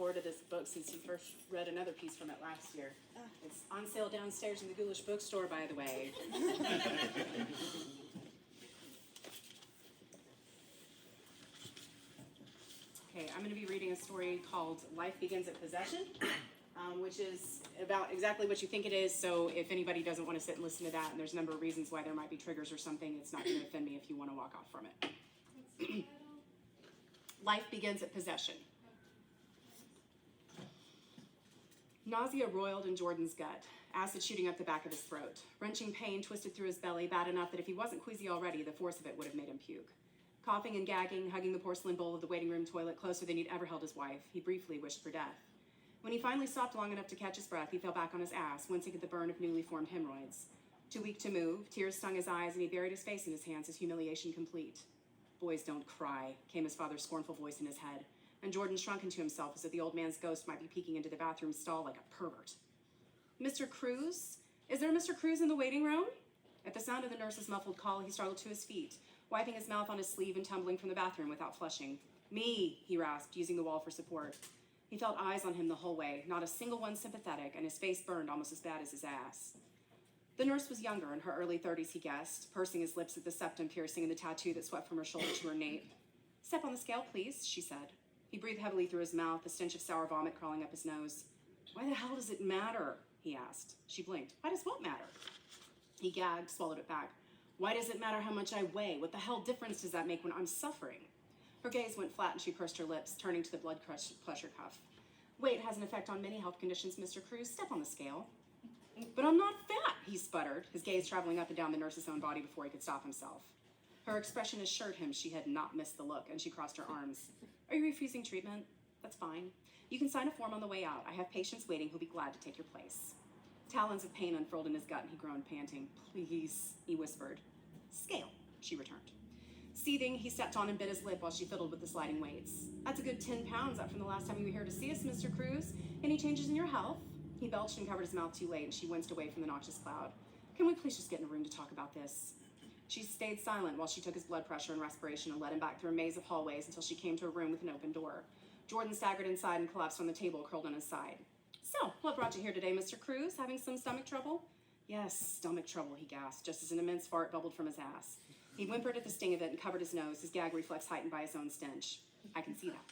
forward to this book since you first read another piece from it last year. It's on sale downstairs in the Ghoulish Bookstore, by the way. Okay, I'm going to be reading a story called Life Begins at Possession, which is about exactly what you think it is. So if anybody doesn't want to sit and listen to that, and there's a number of reasons why there might be triggers or something, it's not going to offend me if you want to walk off from it. Life begins at possession. Nausea roiled in Jordan's gut, acid shooting up the back of his throat. Wrenching pain twisted through his belly, bad enough that if he wasn't queasy already, the force of it would have made him puke. Coughing and gagging, hugging the porcelain bowl of the waiting room toilet closer than he'd ever held his wife, he briefly wished for death. When he finally stopped long enough to catch his breath, he fell back on his ass, wincing at the burn of newly formed hemorrhoids. Too weak to move, tears stung his eyes, and he buried his face in his hands, his humiliation complete. "Boys don't cry," came his father's scornful voice in his head, and Jordan shrunk into himself as if the old man's ghost might be peeking into the bathroom stall like a pervert. "Mr. Cruz? Is there a Mr. Cruz in the waiting room?" At the sound of the nurse's muffled call, he startled to his feet, wiping his mouth on his sleeve and tumbling from the bathroom without flushing. "Me," he rasped, using the wall for support. He felt eyes on him the whole way, not a single one sympathetic, and his face burned almost as bad as his ass. The nurse was younger, in her early 30s, he guessed, pursing his lips at the septum piercing and the tattoo that swept from her shoulder to her nape. "Step on the scale, please," she said. He breathed heavily through his mouth, the stench of sour vomit crawling up his nose. "Why the hell does it matter?" he asked. She blinked. "Why does what matter?" He gagged, swallowed it back. "Why does it matter how much I weigh? What the hell difference does that make when I'm suffering?" Her gaze went flat and she pursed her lips, turning to the blood pressure cuff. "Weight has an effect on many health conditions, Mr. Cruz. Step on the scale." "But I'm not fat," he sputtered, his gaze traveling up and down the nurse's own body before he could stop himself. Her expression assured him she had not missed the look, and she crossed her arms. "Are you refusing treatment? That's fine. You can sign a form on the way out. I have patients waiting who'll be glad to take your place." Talons of pain unfurled in his gut, and he groaned, panting. "Please," he whispered. "Scale," she returned. Seething, he stepped on and bit his lip while she fiddled with the sliding weights. "That's a good 10 pounds up from the last time you were here to see us, Mr. Cruz. Any changes in your health?" He belched and covered his mouth too late, and she winced away from the noxious cloud. "Can we please just get in a room to talk about this?" She stayed silent while she took his blood pressure and respiration and led him back through a maze of hallways until she came to a room with an open door. Jordan staggered inside and collapsed on the table, curled on his side. "So, what brought you here today, Mr. Cruz? Having some stomach trouble?" "Yes, stomach trouble," he gasped, just as an immense fart bubbled from his ass. He whimpered at the sting of it and covered his nose, his gag reflex heightened by his own stench. "I can see that.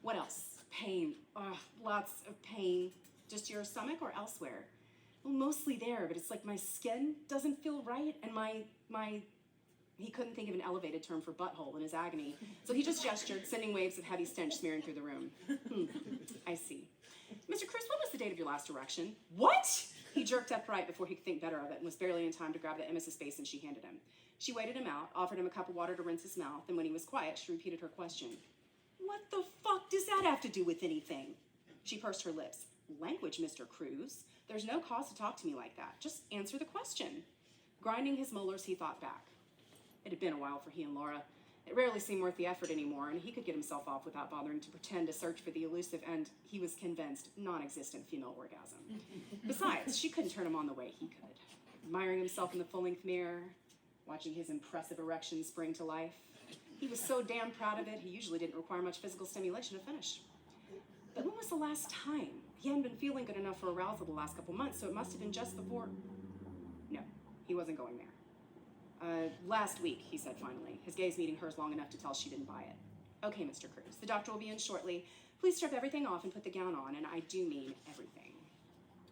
What else?" "Pain. Ugh, lots of pain. Just your stomach or elsewhere?" "Well, mostly there, but it's like my skin doesn't feel right, and my... He couldn't think of an elevated term for butthole in his agony, so he just gestured, sending waves of heavy stench smearing through the room. I see. "Mr. Cruz, what was the date of your last erection?" "What?" He jerked upright before he could think better of it and was barely in time to grab the MS's basin she handed him. She waited him out, offered him a cup of water to rinse his mouth, and when he was quiet, she repeated her question. "What the fuck does that have to do with anything?" She pursed her lips. "Language, Mr. Cruz. There's no cause to talk to me like that. Just answer the question." Grinding his molars, he thought back. It had been a while for he and Laura. It rarely seemed worth the effort anymore, and he could get himself off without bothering to pretend to search for the elusive and, he was convinced, non-existent female orgasm. Besides, she couldn't turn him on the way he could. Admiring himself in the full-length mirror, watching his impressive erection spring to life. He was so damn proud of it, he usually didn't require much physical stimulation to finish. But when was the last time? He hadn't been feeling good enough for arousal the last couple months, so it must have been just before... No, he wasn't going there. "Last week," he said finally, his gaze meeting hers long enough to tell she didn't buy it. "Okay, Mr. Cruz, the doctor will be in shortly. Please strip everything off and put the gown on, and I do mean everything."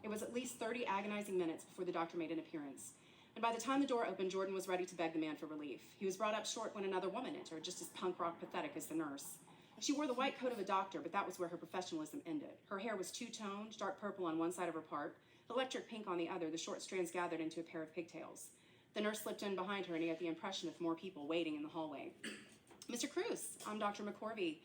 It was at least 30 agonizing minutes before the doctor made an appearance, and by the time the door opened, Jordan was ready to beg the man for relief. He was brought up short when another woman entered, just as punk rock pathetic as the nurse. She wore the white coat of a doctor, but that was where her professionalism ended. Her hair was two-toned, dark purple on one side of her part, electric pink on the other, the short strands gathered into a pair of pigtails. The nurse slipped in behind her, and he had the impression of more people waiting in the hallway. "Mr. Cruz, I'm Dr. McCorvey.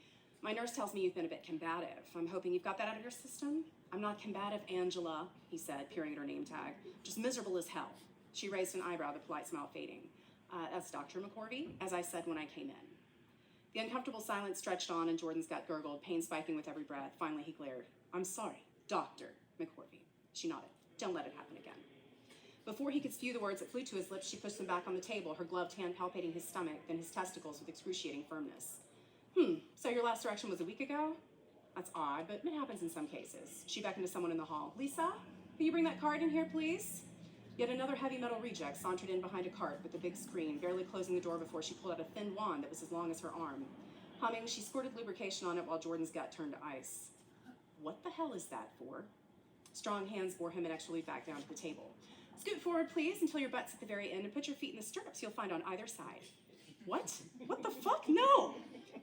My nurse tells me you've been a bit combative. I'm hoping you've got that out of your system." "I'm not combative, Angela," he said, peering at her name tag. "Just miserable as hell." She raised an eyebrow, the polite smile fading. That's Dr. McCorvey, as I said when I came in." The uncomfortable silence stretched on, and Jordan's gut gurgled, pain spiking with every breath. Finally, he glared. "I'm sorry, Dr. McCorvey." She nodded. "Don't let it happen again." Before he could spew the words that flew to his lips, she pushed them back on the table, her gloved hand palpating his stomach, then his testicles with excruciating firmness. So your last erection was a week ago?" "That's odd. odd, but it happens in some cases. She beckoned to someone in the hall. Lisa, can you bring that card in here, please? Yet another heavy metal reject sauntered in behind a cart with a big screen, barely closing the door before she pulled out a thin wand that was as long as her arm. Humming, she squirted lubrication on it while Jordan's gut turned to ice. What the hell is that for? Strong hands bore him inexorably back down to the table. Scoot forward, please, until your butt's at the very end and put your feet in the stirrups you'll find on either side. What? What the fuck? No!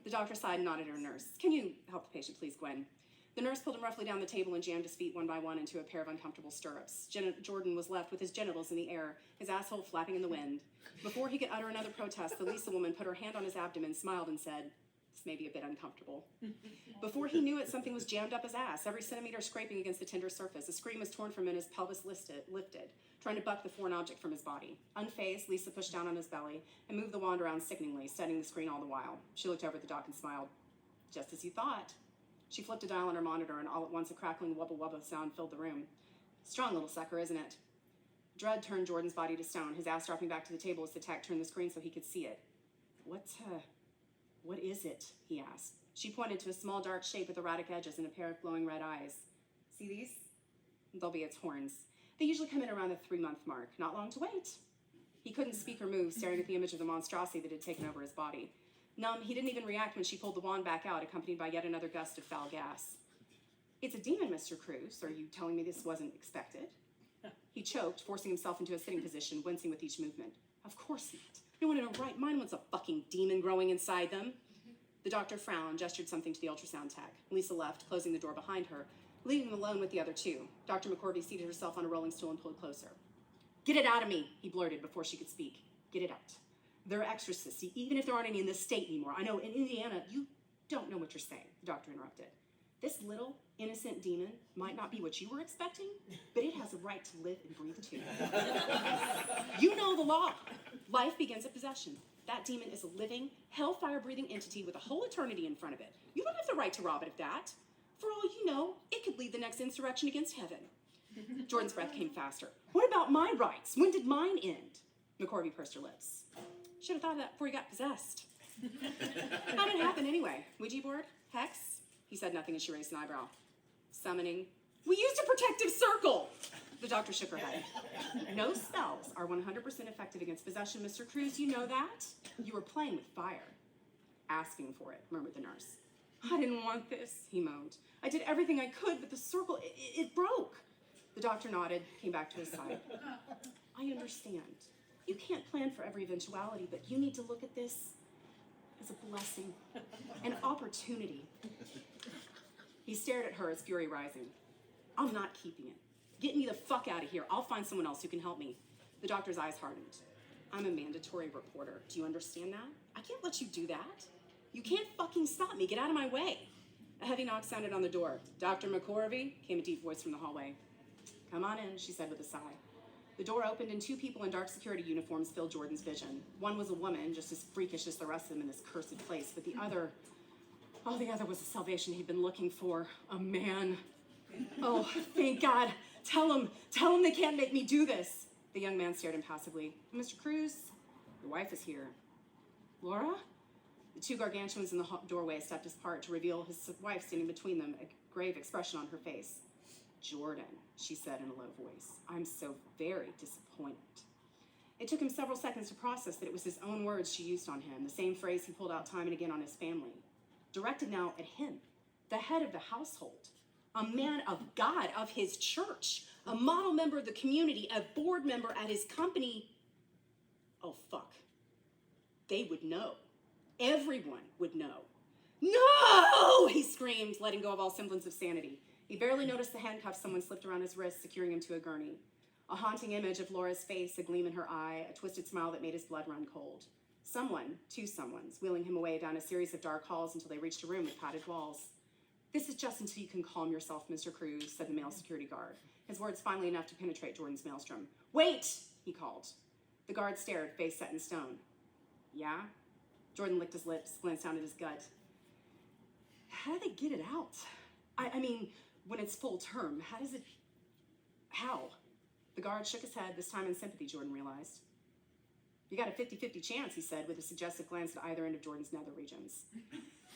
The doctor sighed and nodded at her nurse. Can you help the patient, please, Gwen? The nurse pulled him roughly down the table and jammed his feet one by one into a pair of uncomfortable stirrups. Jordan was left with his genitals in the air, his asshole flapping in the wind. Before he could utter another protest, the Lisa woman put her hand on his abdomen, smiled, and said, "This may be a bit uncomfortable." Before he knew it, something was jammed up his ass, every centimeter scraping against the tender surface. A scream was torn from him and his pelvis lifted, trying to buck the foreign object from his body. Unfazed, Lisa pushed down on his belly and moved the wand around sickeningly, studying the screen all the while. She looked over at the doc and smiled. "Just as you thought." She flipped a dial on her monitor, and all at once a crackling wubba-wubba sound filled the room. Strong little sucker, isn't it? Dread turned Jordan's body to stone, his ass dropping back to the table as the tech turned the screen so he could see it. What is it?" he asked. She pointed to a small dark shape with erratic edges and a pair of glowing red eyes. "See these? They'll be its horns. They usually come in around the 3-month mark. Not long to wait." He couldn't speak or move, staring at the image of the monstrosity that had taken over his body. Numb, he didn't even react when she pulled the wand back out, accompanied by yet another gust of foul gas. "It's a demon, Mr. Cruz. Are you telling me this wasn't expected?" He choked, forcing himself into a sitting position, wincing with each movement. "Of course not. No one in a right mind wants a fucking demon growing inside them." The doctor frowned, gestured something to the ultrasound tech. Lisa left, closing the door behind her, leaving him alone with the other two. Dr. McCorvey seated herself on a rolling stool and pulled closer. "Get it out of me," he blurted before she could speak. "Get it out. They're exorcists, even if there aren't any in this state anymore. I know in Indiana, you don't know what you're saying," the doctor interrupted. "This little, innocent demon might not be what you were expecting, but it has a right to live and breathe too. You know the law. Life begins at possession. That demon is a living, hellfire-breathing entity with a whole eternity in front of it. You don't have the right to rob it of that. For all you know, it could lead the next insurrection against heaven." Jordan's breath came faster. "What about my rights? When did mine end?" McCorvey pursed her lips. "Should have thought of that before you got possessed." "How did it happen anyway? Ouija board? Hex?" He said nothing as she raised an eyebrow. "Summoning? We used a protective circle!" The doctor shook her head. "No spells are 100% effective against possession, Mr. Cruz. You know that? You were playing with fire." "Asking for it," murmured the nurse. "I didn't want this," he moaned. "I did everything I could, but the circle, it broke." The doctor nodded, came back to his side. "I understand. You can't plan for every eventuality, but you need to look at this as a blessing, an opportunity." He stared at her, his fury rising. "I'm not keeping it. Get me the fuck out of here. I'll find someone else who can help me." The doctor's eyes hardened. "I'm a mandatory reporter. Do you understand that? I can't let you do that. You can't fucking stop me. Get out of my way." A heavy knock sounded on the door. "Dr. McCorvey?" came a deep voice from the hallway. "Come on in," she said with a sigh. The door opened and 2 people in dark security uniforms filled Jordan's vision. One was a woman, just as freakish as the rest of them in this cursed place, but the other was the salvation he'd been looking for. A man. "Oh, thank God. Tell him they can't make me do this." The young man stared impassively. "Mr. Cruz, your wife is here." "Laura?" The 2 gargantuans in the doorway stepped apart to reveal his wife standing between them, a grave expression on her face. "Jordan," she said in a low voice, "I'm so very disappointed." It took him several seconds to process that it was his own words she used on him, the same phrase he pulled out time and again on his family. Directed now at him, the head of the household, a man of God, of his church, a model member of the community, a board member at his company. Oh, fuck. They would know. Everyone would know. "No!" he screamed, letting go of all semblance of sanity. He barely noticed the handcuffs someone slipped around his wrist, securing him to a gurney. A haunting image of Laura's face, a gleam in her eye, a twisted smile that made his blood run cold. Someone, 2 someones, wheeling him away down a series of dark halls until they reached a room with padded walls. "This is just until you can calm yourself, Mr. Cruz," said the male security guard, his words finally enough to penetrate Jordan's maelstrom. "Wait!" he called. The guard stared, face set in stone. "Yeah?" Jordan licked his lips, glanced down at his gut. "How do they get it out? I mean, when it's full term, how?" The guard shook his head, this time in sympathy, Jordan realized. You got a 50-50 chance, he said, with a suggestive glance at either end of Jordan's nether regions.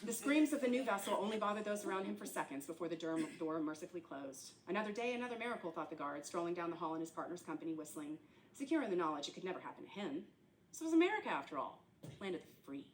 The screams of the new vessel only bothered those around him for seconds before the door mercifully closed. Another day, another miracle, thought the guard, strolling down the hall in his partner's company, whistling, secure in the knowledge it could never happen to him. This was America, after all, land of the free.